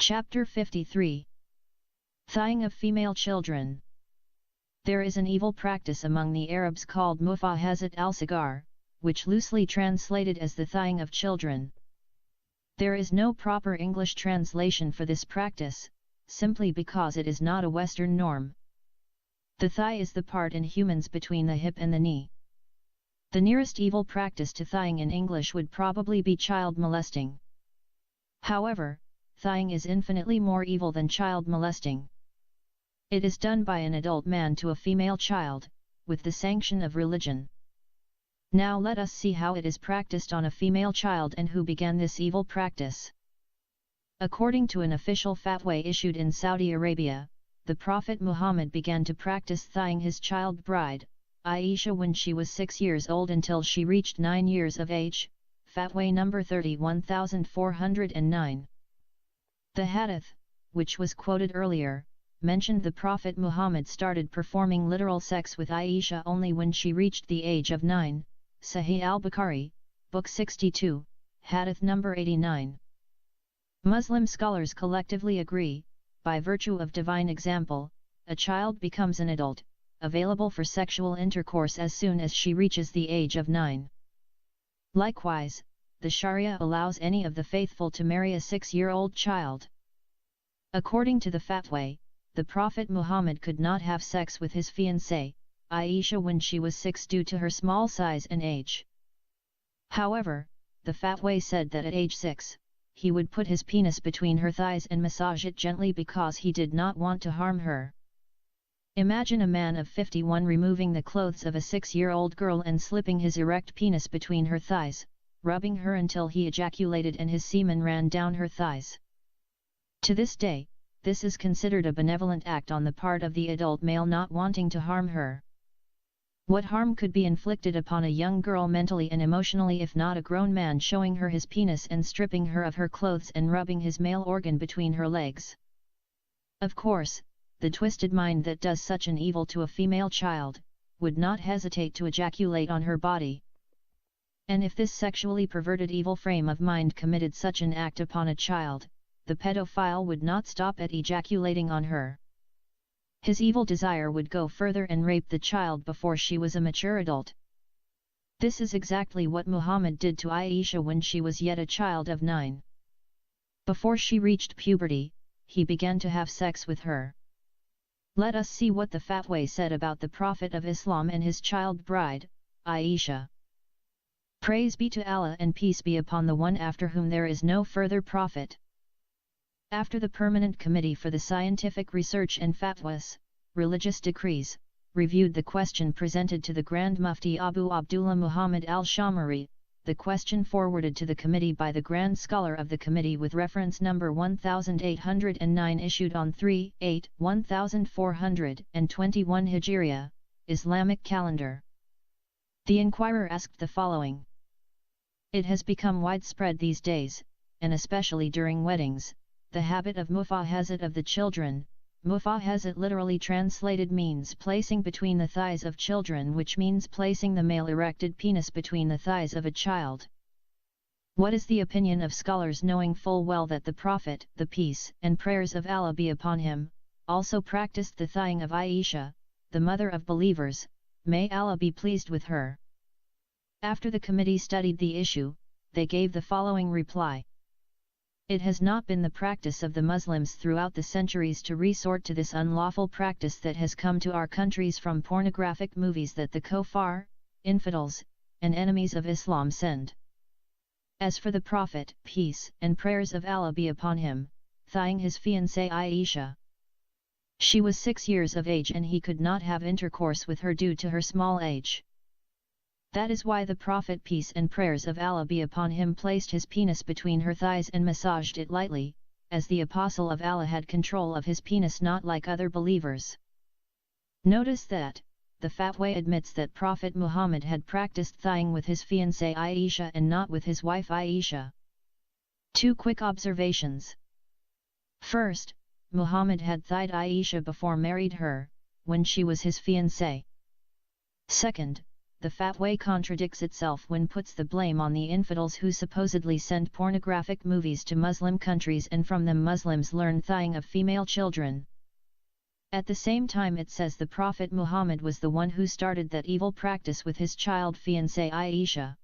Chapter 53. Thigh of female children. There is an evil practice among the Arabs called mufahazat al-sigar, which loosely translated as the thigh of children. There is no proper English translation for this practice, simply because it is not a Western norm. The thigh is the part in humans between the hip and the knee. The nearest evil practice to thigh in English would probably be child molesting. However, thigh is infinitely more evil than child molesting. It is done by an adult man to a female child, with the sanction of religion. Now let us see how it is practiced on a female child and who began this evil practice. According to an official fatwa issued in Saudi Arabia, the Prophet Muhammad began to practice thigh his child bride, Aisha, when she was 6 years old until she reached 9 years of age, fatwa number 31409. The hadith, which was quoted earlier, mentioned the Prophet Muhammad started performing literal sex with Aisha only when she reached the age of 9, Sahih al-Bukhari, Book 62, hadith number 89. Muslim scholars collectively agree, by virtue of divine example, a child becomes an adult, available for sexual intercourse as soon as she reaches the age of 9. Likewise, the Sharia allows any of the faithful to marry a 6-year-old child. According to the fatwa, the Prophet Muhammad could not have sex with his fiancée, Aisha, when she was 6 due to her small size and age. However, the fatwa said that at age 6, he would put his penis between her thighs and massage it gently because he did not want to harm her. Imagine a man of 51 removing the clothes of a 6-year-old girl and slipping his erect penis between her thighs, rubbing her until he ejaculated and his semen ran down her thighs. To this day, this is considered a benevolent act on the part of the adult male not wanting to harm her. What harm could be inflicted upon a young girl mentally and emotionally if not a grown man showing her his penis and stripping her of her clothes and rubbing his male organ between her legs? Of course, the twisted mind that does such an evil to a female child, would not hesitate to ejaculate on her body. And if this sexually perverted evil frame of mind committed such an act upon a child, the pedophile would not stop at ejaculating on her. His evil desire would go further and rape the child before she was a mature adult. This is exactly what Muhammad did to Aisha when she was yet a child of 9. Before she reached puberty, he began to have sex with her. Let us see what the fatwa said about the Prophet of Islam and his child bride, Aisha. Praise be to Allah and peace be upon the one after whom there is no further prophet. After the Permanent Committee for the Scientific Research and Fatwas, Religious Decrees, reviewed the question presented to the Grand Mufti Abu Abdullah Muhammad al-Shamari, the question forwarded to the committee by the Grand Scholar of the Committee with reference number 1809 issued on 3/8/1421 Hijriya, Islamic calendar. The inquirer asked the following. It has become widespread these days, and especially during weddings, the habit of mufahazat of the children. Mufahazat literally translated means placing between the thighs of children, which means placing the male erected penis between the thighs of a child. What is the opinion of scholars, knowing full well that the Prophet, the peace and prayers of Allah be upon him, also practiced the thigh of Aisha, the mother of believers, may Allah be pleased with her? After the committee studied the issue, they gave the following reply. It has not been the practice of the Muslims throughout the centuries to resort to this unlawful practice that has come to our countries from pornographic movies that the kuffar, infidels, and enemies of Islam send. As for the Prophet, peace and prayers of Allah be upon him, thigh his fiancée Aisha. She was 6 years of age and he could not have intercourse with her due to her small age. That is why the Prophet, peace and prayers of Allah be upon him, placed his penis between her thighs and massaged it lightly, as the Apostle of Allah had control of his penis, not like other believers. Notice that, the fatwa admits that Prophet Muhammad had practiced thigh with his fiancée Aisha and not with his wife Aisha. 2 quick observations. First, Muhammad had thighed Aisha before married her, when she was his fiancée. Second, the fatwa contradicts itself when puts the blame on the infidels who supposedly send pornographic movies to Muslim countries and from them Muslims learn thighing of female children. At the same time it says the Prophet Muhammad was the one who started that evil practice with his child fiancée Aisha.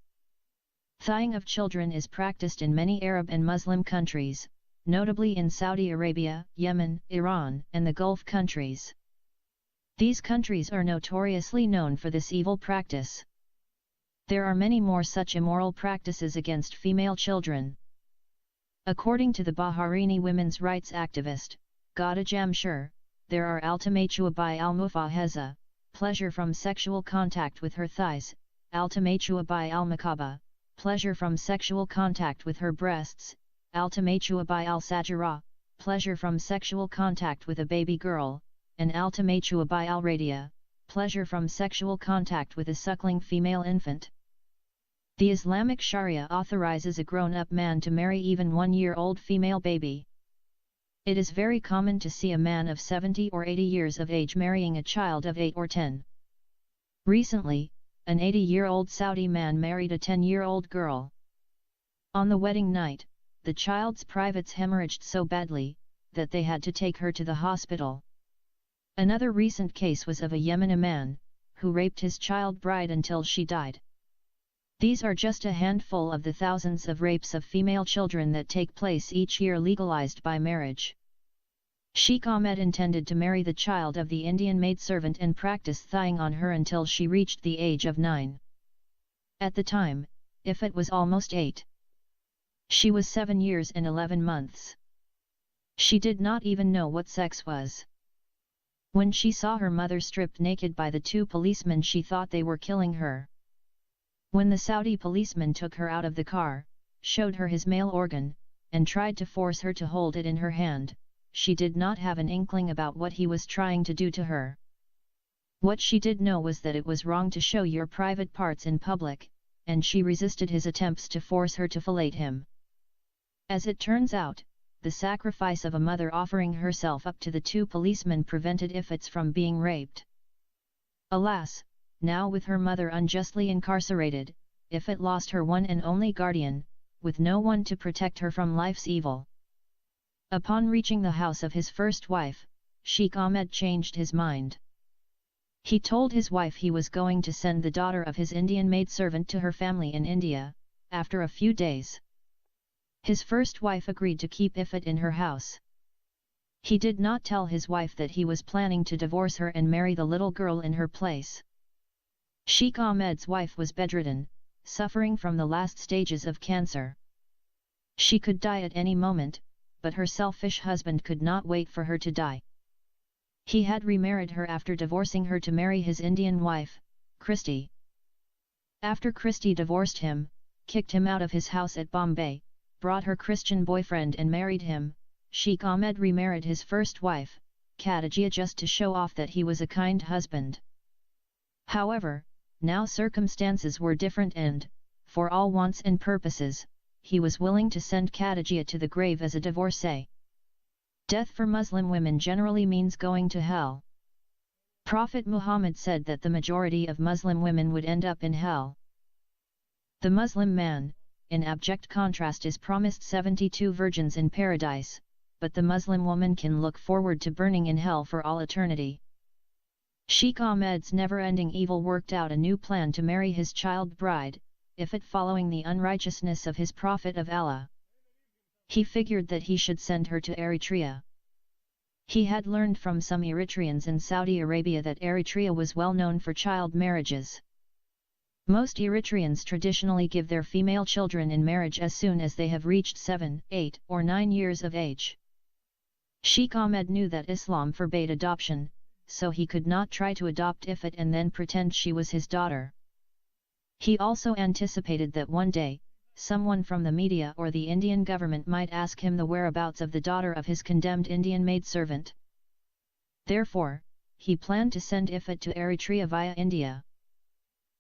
Thighing of children is practiced in many Arab and Muslim countries, notably in Saudi Arabia, Yemen, Iran, and the Gulf countries. These countries are notoriously known for this evil practice. There are many more such immoral practices against female children. According to the Bahraini women's rights activist, Ghada Jamshir, there are altamatua by al-mufahaza, pleasure from sexual contact with her thighs, altamatua by al-makaba, pleasure from sexual contact with her breasts, altamatua by al-sajara, pleasure from sexual contact with a baby girl, and altamatua by al-radia, pleasure from sexual contact with a suckling female infant. The Islamic Sharia authorizes a grown-up man to marry even 1-year-old female baby. It is very common to see a man of 70 or 80 years of age marrying a child of 8 or 10. Recently, an 80-year-old Saudi man married a 10-year-old girl. On the wedding night, the child's privates hemorrhaged so badly, that they had to take her to the hospital. Another recent case was of a Yemeni man, who raped his child bride until she died. These are just a handful of the thousands of rapes of female children that take place each year legalized by marriage. Sheikh Ahmed intended to marry the child of the Indian maidservant and practice thighing on her until she reached the age of 9. At the time, Ifat was almost 8. She was 7 years and 11 months. She did not even know what sex was. When she saw her mother stripped naked by the 2 policemen, she thought they were killing her. When the Saudi policeman took her out of the car, showed her his male organ, and tried to force her to hold it in her hand, she did not have an inkling about what he was trying to do to her. What she did know was that it was wrong to show your private parts in public, and she resisted his attempts to force her to fillet him. As it turns out, the sacrifice of a mother offering herself up to the 2 policemen prevented Ifats from being raped. Alas, now with her mother unjustly incarcerated, Ifat lost her one and only guardian, with no one to protect her from life's evil. Upon reaching the house of his first wife, Sheikh Ahmed changed his mind. He told his wife he was going to send the daughter of his Indian maidservant to her family in India, after a few days. His first wife agreed to keep Ifat in her house. He did not tell his wife that he was planning to divorce her and marry the little girl in her place. Sheikh Ahmed's wife was bedridden, suffering from the last stages of cancer. She could die at any moment, but her selfish husband could not wait for her to die. He had remarried her after divorcing her to marry his Indian wife, Christy. After Christy divorced him, kicked him out of his house at Bombay, brought her Christian boyfriend and married him, Sheikh Ahmed remarried his first wife, Khadija, just to show off that he was a kind husband. However, now circumstances were different and, for all wants and purposes, he was willing to send Khadija to the grave as a divorcee. Death for Muslim women generally means going to hell. Prophet Muhammad said that the majority of Muslim women would end up in hell. The Muslim man, in abject contrast, is promised 72 virgins in paradise, but the Muslim woman can look forward to burning in hell for all eternity. Sheikh Ahmed's never-ending evil worked out a new plan to marry his child bride, Ifat, following the unrighteousness of his Prophet of Allah. He figured that he should send her to Eritrea. He had learned from some Eritreans in Saudi Arabia that Eritrea was well known for child marriages. Most Eritreans traditionally give their female children in marriage as soon as they have reached 7, 8, or 9 years of age. Sheikh Ahmed knew that Islam forbade adoption, so he could not try to adopt Ifat and then pretend she was his daughter. He also anticipated that one day, someone from the media or the Indian government might ask him the whereabouts of the daughter of his condemned Indian maidservant. Therefore, he planned to send Ifat to Eritrea via India.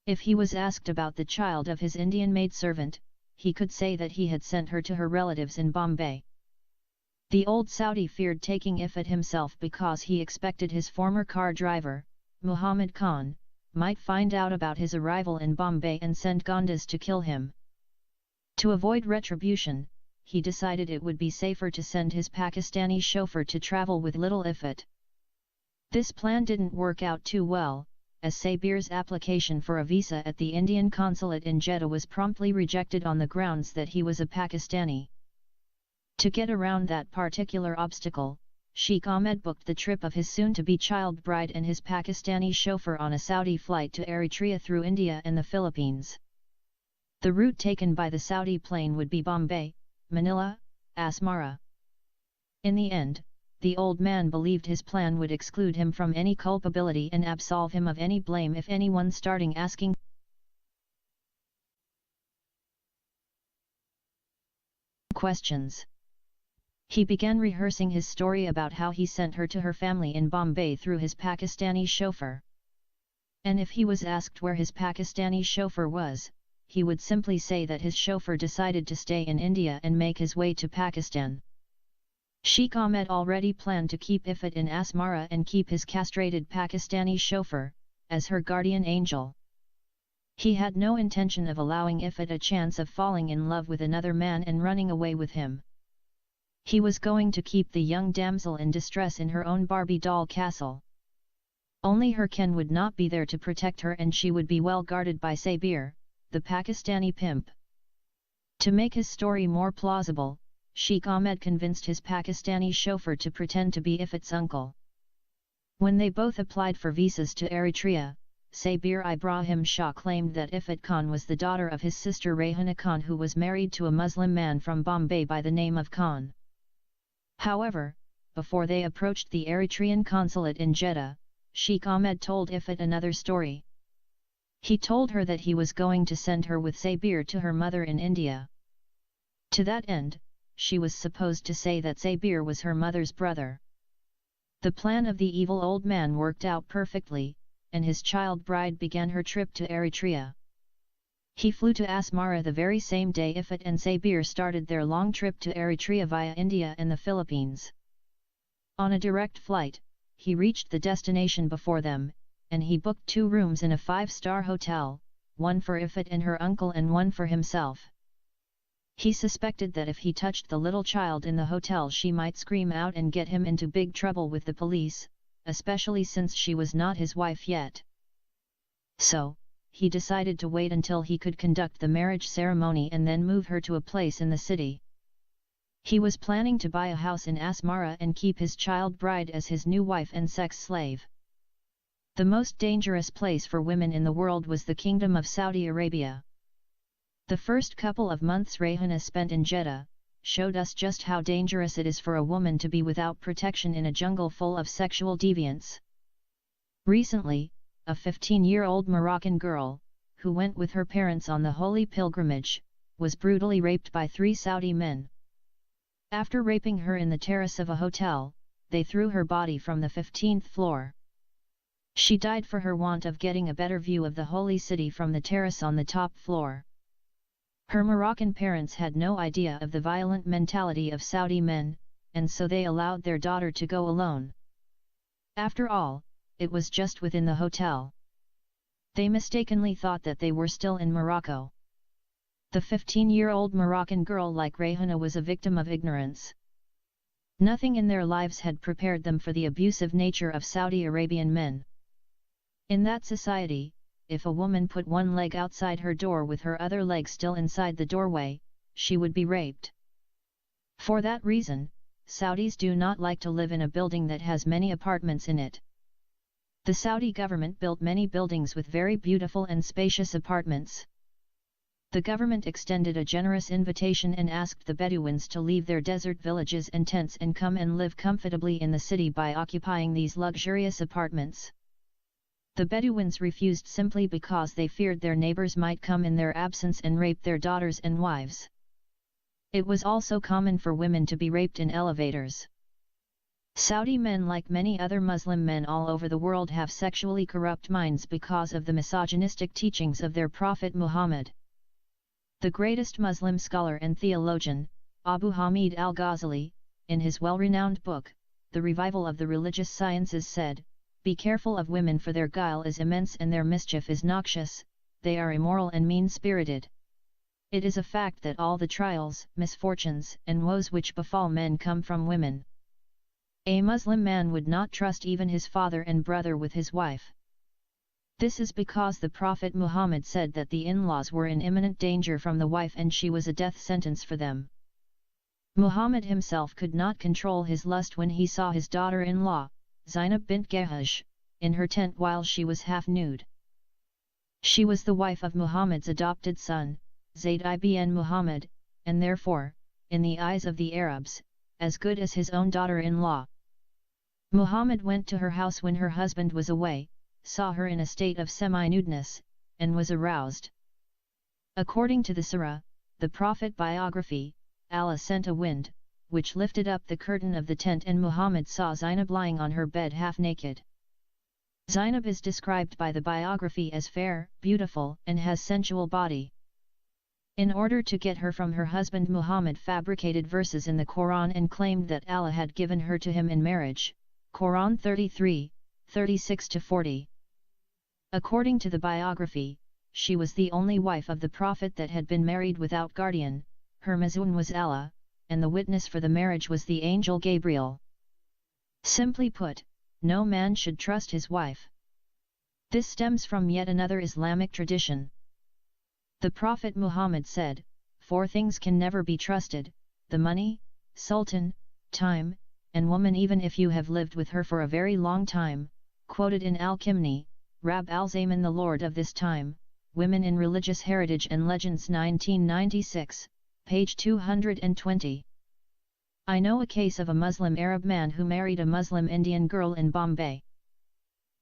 If he was asked about the child of his Indian maidservant, he could say that he had sent her to her relatives in Bombay. The old Saudi feared taking Ifat himself because he expected his former car driver, Muhammad Khan, might find out about his arrival in Bombay and send Gondas to kill him. To avoid retribution, he decided it would be safer to send his Pakistani chauffeur to travel with little Ifat. This plan didn't work out too well, as Sabir's application for a visa at the Indian consulate in Jeddah was promptly rejected on the grounds that he was a Pakistani. To get around that particular obstacle, Sheikh Ahmed booked the trip of his soon-to-be child bride and his Pakistani chauffeur on a Saudi flight to Eritrea through India and the Philippines. The route taken by the Saudi plane would be Bombay, Manila, Asmara. In the end, the old man believed his plan would exclude him from any culpability and absolve him of any blame if anyone starting asking questions. He began rehearsing his story about how he sent her to her family in Bombay through his Pakistani chauffeur. And if he was asked where his Pakistani chauffeur was, he would simply say that his chauffeur decided to stay in India and make his way to Pakistan. Sheikh Ahmed already planned to keep Ifat in Asmara and keep his castrated Pakistani chauffeur as her guardian angel. He had no intention of allowing Ifat a chance of falling in love with another man and running away with him. He was going to keep the young damsel in distress in her own Barbie doll castle. Only her Ken would not be there to protect her, and she would be well guarded by Sabir, the Pakistani pimp. To make his story more plausible, Sheikh Ahmed convinced his Pakistani chauffeur to pretend to be Ifat's uncle. When they both applied for visas to Eritrea, Sabir Ibrahim Shah claimed that Ifat Khan was the daughter of his sister Rehana Khan, who was married to a Muslim man from Bombay by the name of Khan. However, before they approached the Eritrean consulate in Jeddah, Sheikh Ahmed told Ifat another story. He told her that he was going to send her with Sabir to her mother in India. To that end, she was supposed to say that Sabir was her mother's brother. The plan of the evil old man worked out perfectly, and his child bride began her trip to Eritrea. He flew to Asmara the very same day Ifat and Sabir started their long trip to Eritrea via India and the Philippines. On a direct flight, he reached the destination before them, and he booked 2 rooms in a 5-star hotel, one for Ifat and her uncle and one for himself. He suspected that if he touched the little child in the hotel, she might scream out and get him into big trouble with the police, especially since she was not his wife yet. So, he decided to wait until he could conduct the marriage ceremony and then move her to a place in the city. He was planning to buy a house in Asmara and keep his child bride as his new wife and sex slave. The most dangerous place for women in the world was the Kingdom of Saudi Arabia. The first couple of months Rehana spent in Jeddah showed us just how dangerous it is for a woman to be without protection in a jungle full of sexual deviants. Recently, a 15-year-old Moroccan girl, who went with her parents on the holy pilgrimage, was brutally raped by 3 Saudi men. After raping her in the terrace of a hotel, they threw her body from the 15th floor. She died for her want of getting a better view of the holy city from the terrace on the top floor. Her Moroccan parents had no idea of the violent mentality of Saudi men, and so they allowed their daughter to go alone. After all, it was just within the hotel. They mistakenly thought that they were still in Morocco. The 15-year-old Moroccan girl like Rehana was a victim of ignorance. Nothing in their lives had prepared them for the abusive nature of Saudi Arabian men. In that society, if a woman put one leg outside her door with her other leg still inside the doorway, she would be raped. For that reason, Saudis do not like to live in a building that has many apartments in it. The Saudi government built many buildings with very beautiful and spacious apartments. The government extended a generous invitation and asked the Bedouins to leave their desert villages and tents and come and live comfortably in the city by occupying these luxurious apartments. The Bedouins refused simply because they feared their neighbors might come in their absence and rape their daughters and wives. It was also common for women to be raped in elevators. Saudi men, like many other Muslim men all over the world, have sexually corrupt minds because of the misogynistic teachings of their Prophet Muhammad. The greatest Muslim scholar and theologian, Abu Hamid al-Ghazali, in his well-renowned book, The Revival of the Religious Sciences said, Be careful of women, for their guile is immense and their mischief is noxious, they are immoral and mean-spirited. It is a fact that all the trials, misfortunes, and woes which befall men come from women. A Muslim man would not trust even his father and brother with his wife. This is because the Prophet Muhammad said that the in-laws were in imminent danger from the wife and she was a death sentence for them. Muhammad himself could not control his lust when he saw his daughter-in-law, Zainab bint Jahash, in her tent while she was half nude. She was the wife of Muhammad's adopted son, Zayd ibn Muhammad, and therefore, in the eyes of the Arabs, as good as his own daughter-in-law. Muhammad went to her house when her husband was away, saw her in a state of semi-nudeness, and was aroused. According to the Surah, the Prophet biography, Allah sent a wind, which lifted up the curtain of the tent and Muhammad saw Zainab lying on her bed half naked. Zainab is described by the biography as fair, beautiful, and has sensual body. In order to get her from her husband, Muhammad fabricated verses in the Quran and claimed that Allah had given her to him in marriage. Quran 33, 36-40. According to the biography, she was the only wife of the Prophet that had been married without guardian, her mazun was Allah, and the witness for the marriage was the angel Gabriel. Simply put, no man should trust his wife. This stems from yet another Islamic tradition. The Prophet Muhammad said, 4 things can never be trusted, the money, sultan, time, and woman even if you have lived with her for a very long time, quoted in Al-Kimni, Rab al-Zaman the Lord of this time, Women in Religious Heritage and Legends 1996, page 220. I know a case of a Muslim Arab man who married a Muslim Indian girl in Bombay.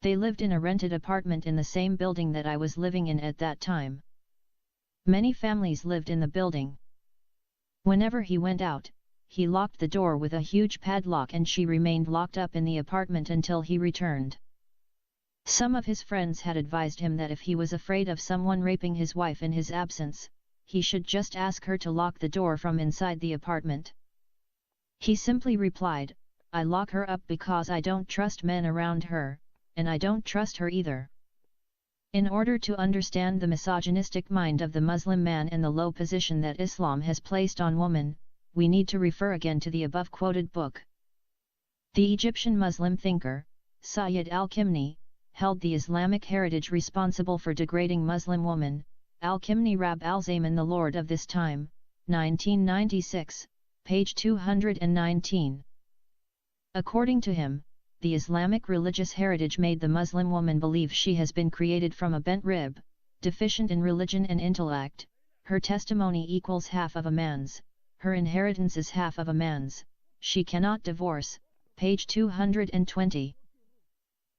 They lived in a rented apartment in the same building that I was living in at that time. Many families lived in the building. Whenever he went out, he locked the door with a huge padlock and she remained locked up in the apartment until he returned. Some of his friends had advised him that if he was afraid of someone raping his wife in his absence, he should just ask her to lock the door from inside the apartment. He simply replied, I lock her up because I don't trust men around her, and I don't trust her either. In order to understand the misogynistic mind of the Muslim man and the low position that Islam has placed on woman, we need to refer again to the above quoted book. The Egyptian Muslim thinker, Sayyid al-Kimni, held the Islamic heritage responsible for degrading Muslim woman, Al-Kimni Rab al-Zaman the Lord of this time, 1996, page 219. According to him, the Islamic religious heritage made the Muslim woman believe she has been created from a bent rib, deficient in religion and intellect, her testimony equals half of a man's, her inheritance is half of a man's, she cannot divorce, page 220.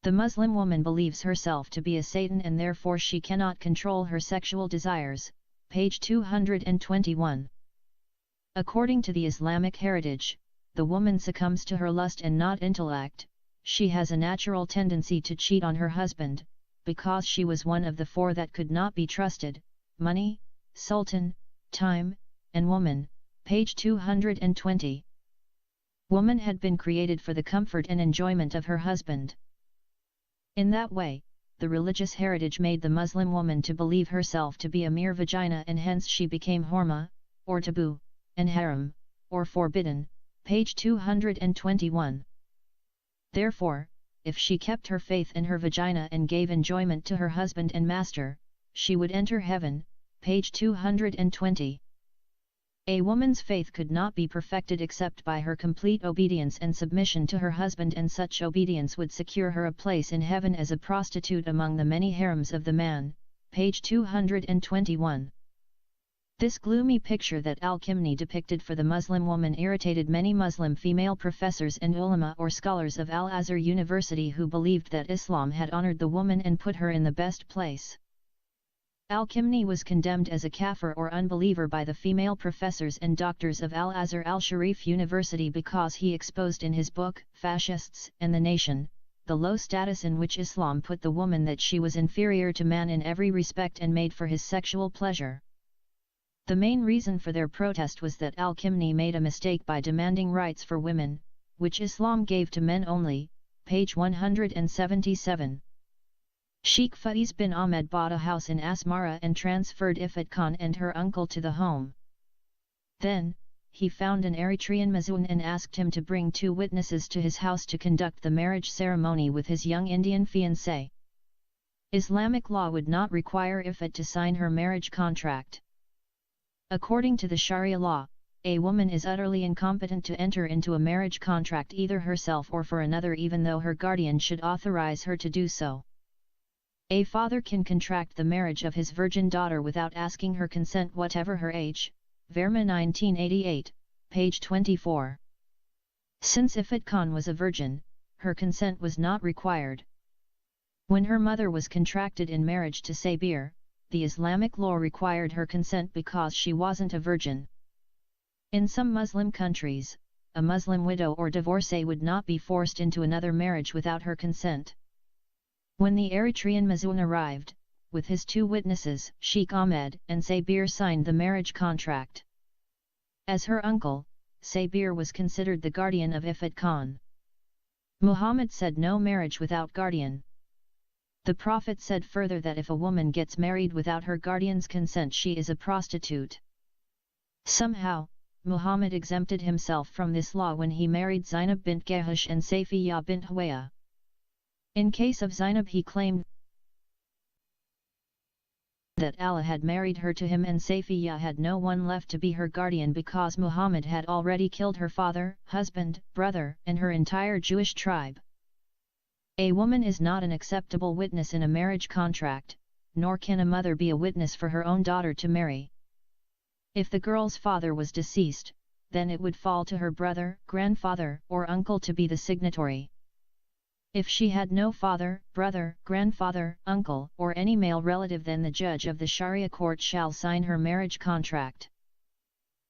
The Muslim woman believes herself to be a Satan and therefore she cannot control her sexual desires, page 221. According to the Islamic heritage, the woman succumbs to her lust and not intellect, she has a natural tendency to cheat on her husband, because she was one of the 4 that could not be trusted, money, sultan, time, and woman, page 220. Woman had been created for the comfort and enjoyment of her husband. In that way, the religious heritage made the Muslim woman to believe herself to be a mere vagina and hence she became horma, or taboo, and haram, or forbidden, page 221. Therefore, if she kept her faith in her vagina and gave enjoyment to her husband and master, she would enter heaven, page 220. A woman's faith could not be perfected except by her complete obedience and submission to her husband, and such obedience would secure her a place in heaven as a prostitute among the many harems of the man, page 221. This gloomy picture that Al-Kimni depicted for the Muslim woman irritated many Muslim female professors and ulama or scholars of Al-Azhar University who believed that Islam had honored the woman and put her in the best place. Al-Kimni was condemned as a kafir or unbeliever by the female professors and doctors of Al-Azhar Al-Sharif University because he exposed in his book, Fascists and the Nation, the low status in which Islam put the woman, that she was inferior to man in every respect and made for his sexual pleasure. The main reason for their protest was that Al-Kimni made a mistake by demanding rights for women, which Islam gave to men only, page 177. Sheikh Faiz bin Ahmed bought a house in Asmara and transferred Ifat Khan and her uncle to the home. Then, he found an Eritrean Mazoon and asked him to bring 2 witnesses to his house to conduct the marriage ceremony with his young Indian fiancé. Islamic law would not require Ifat to sign her marriage contract. According to the Sharia law, a woman is utterly incompetent to enter into a marriage contract either herself or for another, even though her guardian should authorize her to do so. A father can contract the marriage of his virgin daughter without asking her consent whatever her age. Verma 1988, page 24. Since Ifat Khan was a virgin, her consent was not required. When her mother was contracted in marriage to Sabir, the Islamic law required her consent because she wasn't a virgin. In some Muslim countries, a Muslim widow or divorcee would not be forced into another marriage without her consent. When the Eritrean Mazoon arrived, with his 2 witnesses, Sheikh Ahmed and Sabir signed the marriage contract. As her uncle, Sabir was considered the guardian of Ifat Khan. Muhammad said no marriage without guardian. The Prophet said further that if a woman gets married without her guardian's consent, she is a prostitute. Somehow, Muhammad exempted himself from this law when he married Zainab bint Gahash and Safiya bint Huwaya. In case of Zainab, he claimed that Allah had married her to him, and Safiya had no one left to be her guardian because Muhammad had already killed her father, husband, brother, and her entire Jewish tribe. A woman is not an acceptable witness in a marriage contract, nor can a mother be a witness for her own daughter to marry. If the girl's father was deceased, then it would fall to her brother, grandfather, or uncle to be the signatory. If she had no father, brother, grandfather, uncle, or any male relative, then the judge of the Sharia court shall sign her marriage contract.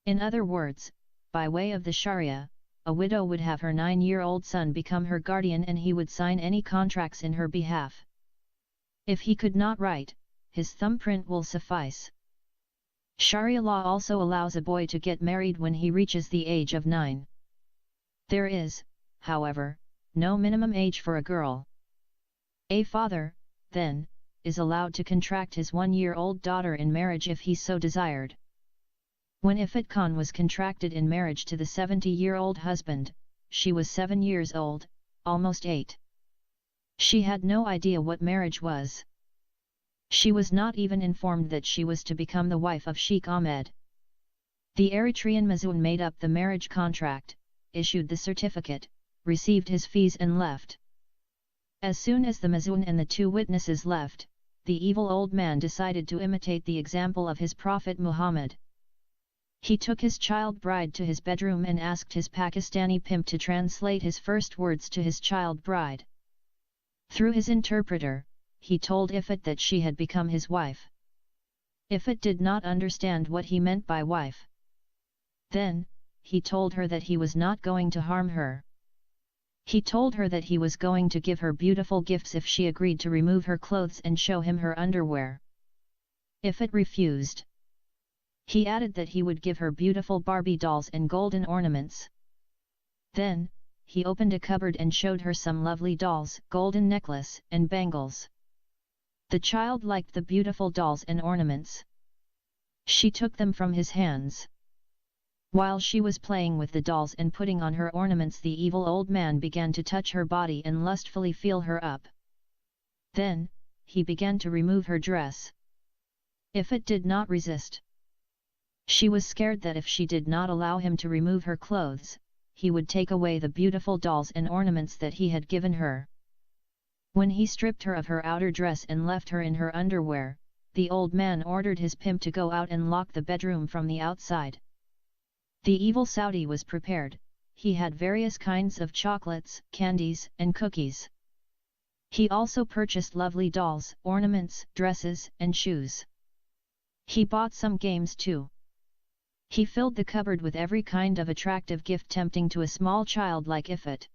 In other words, by way of the Sharia, a widow would have her 9-year-old son become her guardian and he would sign any contracts in her behalf. If he could not write, his thumbprint will suffice. Sharia law also allows a boy to get married when he reaches the age of 9. There is, however, no minimum age for a girl. A father, then, is allowed to contract his 1-year-old daughter in marriage if he so desired. When Ifat Khan was contracted in marriage to the 70-year-old husband, she was 7 years old, almost 8. She had no idea what marriage was. She was not even informed that she was to become the wife of Sheikh Ahmed. The Eritrean Mazoon made up the marriage contract, issued the certificate, received his fees and left. As soon as the Mazoon and the 2 witnesses left, the evil old man decided to imitate the example of his prophet Muhammad. He took his child bride to his bedroom and asked his Pakistani pimp to translate his first words to his child bride. Through his interpreter, he told Ifat that she had become his wife. Ifat did not understand what he meant by wife. Then, he told her that he was not going to harm her. He told her that he was going to give her beautiful gifts if she agreed to remove her clothes and show him her underwear. Ifat refused. He added that he would give her beautiful Barbie dolls and golden ornaments. Then, he opened a cupboard and showed her some lovely dolls, golden necklace, and bangles. The child liked the beautiful dolls and ornaments. She took them from his hands. While she was playing with the dolls and putting on her ornaments, the evil old man began to touch her body and lustfully feel her up. Then, he began to remove her dress. Ifat did not resist. She was scared that if she did not allow him to remove her clothes, he would take away the beautiful dolls and ornaments that he had given her. When he stripped her of her outer dress and left her in her underwear, the old man ordered his pimp to go out and lock the bedroom from the outside. The evil Saudi was prepared. He had various kinds of chocolates, candies, and cookies. He also purchased lovely dolls, ornaments, dresses, and shoes. He bought some games too. He filled the cupboard with every kind of attractive gift tempting to a small child like Ifat.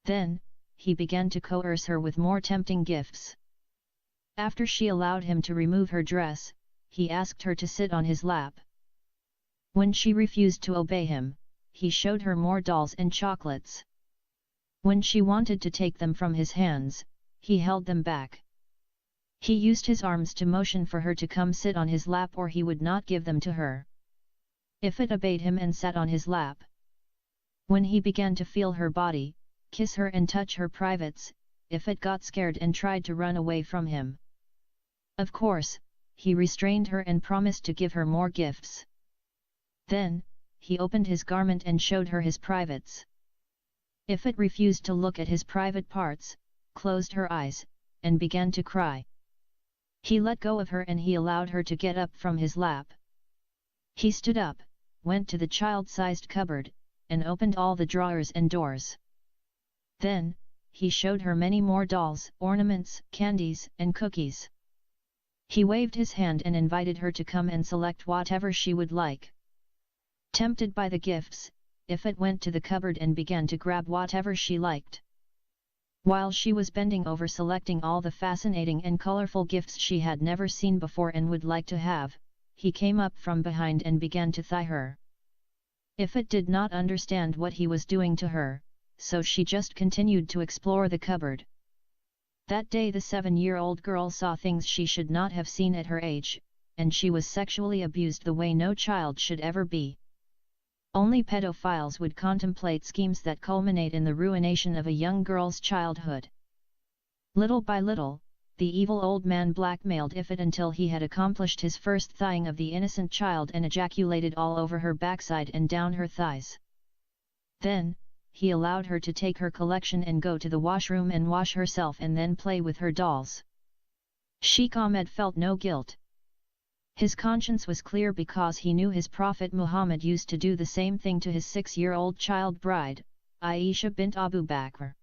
Then, he began to coerce her with more tempting gifts. After she allowed him to remove her dress, he asked her to sit on his lap. When she refused to obey him, he showed her more dolls and chocolates. When she wanted to take them from his hands, he held them back. He used his arms to motion for her to come sit on his lap, or he would not give them to her. Ifit obeyed him and sat on his lap. When he began to feel her body, kiss her and touch her privates, Ifit got scared and tried to run away from him. Of course, he restrained her and promised to give her more gifts. Then, he opened his garment and showed her his privates. Ifit refused to look at his private parts, closed her eyes, and began to cry. He let go of her and he allowed her to get up from his lap. He stood up, went to the child-sized cupboard, and opened all the drawers and doors. Then, he showed her many more dolls, ornaments, candies, and cookies. He waved his hand and invited her to come and select whatever she would like. Tempted by the gifts, Ifit went to the cupboard and began to grab whatever she liked. While she was bending over selecting all the fascinating and colorful gifts she had never seen before and would like to have, he came up from behind and began to thigh her. Ifit did not understand what he was doing to her, so she just continued to explore the cupboard. That day the 7-year-old girl saw things she should not have seen at her age, and she was sexually abused the way no child should ever be. Only pedophiles would contemplate schemes that culminate in the ruination of a young girl's childhood. Little by little, the evil old man blackmailed Ifit until he had accomplished his first thighing of the innocent child and ejaculated all over her backside and down her thighs. Then, he allowed her to take her collection and go to the washroom and wash herself and then play with her dolls. Sheikh Ahmed felt no guilt. His conscience was clear because he knew his Prophet Muhammad used to do the same thing to his 6-year-old child bride, Aisha bint Abu Bakr.